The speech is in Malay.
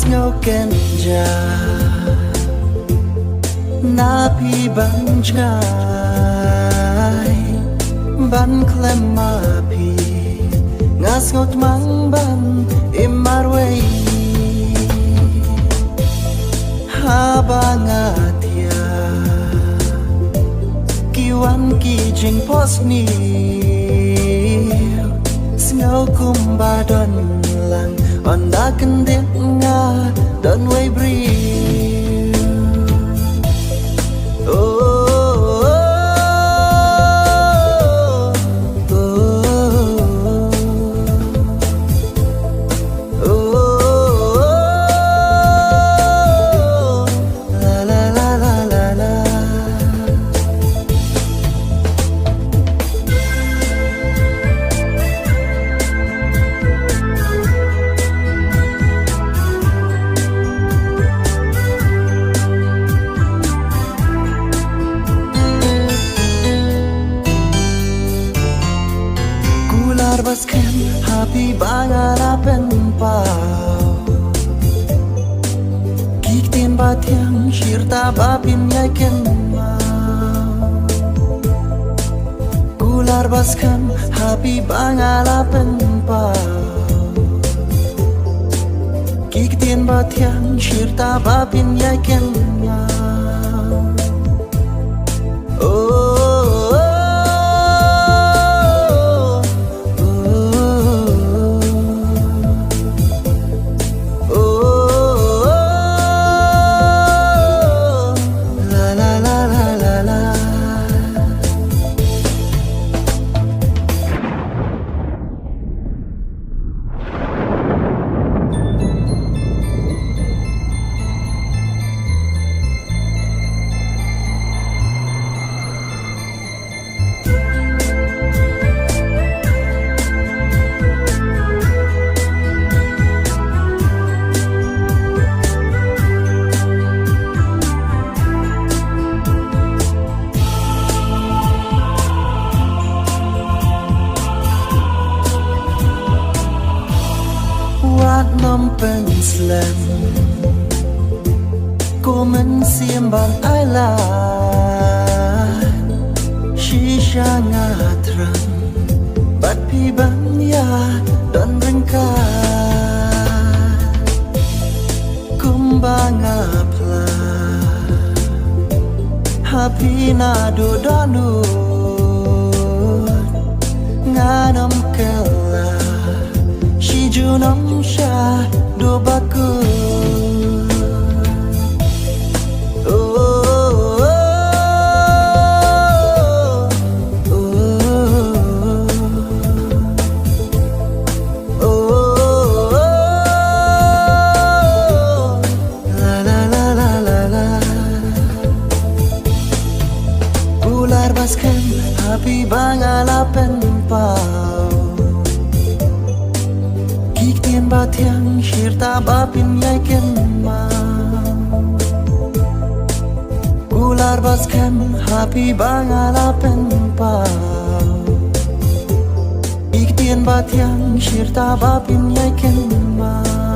ngau kenja napi ban ngai ban klem mapi ngas ngot mang ban imarwei habangatia kiwan ki jing posni ngau kumba don lang on da kendit nga don way breathe Baskan happy bangarapen pau Kiktin batyang shirta bapin yaken mau Gular baskan happy bangarapen pau Kiktin batyang shirta bapin yaken mau Nom pen slam cô mình xiêm bàn ai là shisha nga trăng bat pi ban ya don rengka kumba nga pla happy na do donu nga nom kela Junam sha do baku la la la la la la Ular baskan happy bangalapen pau Kiktin batyang shirta bapin yaken mau Gular baskan happy bangalapen pau Kiktin batyang shirta bapin yaken mau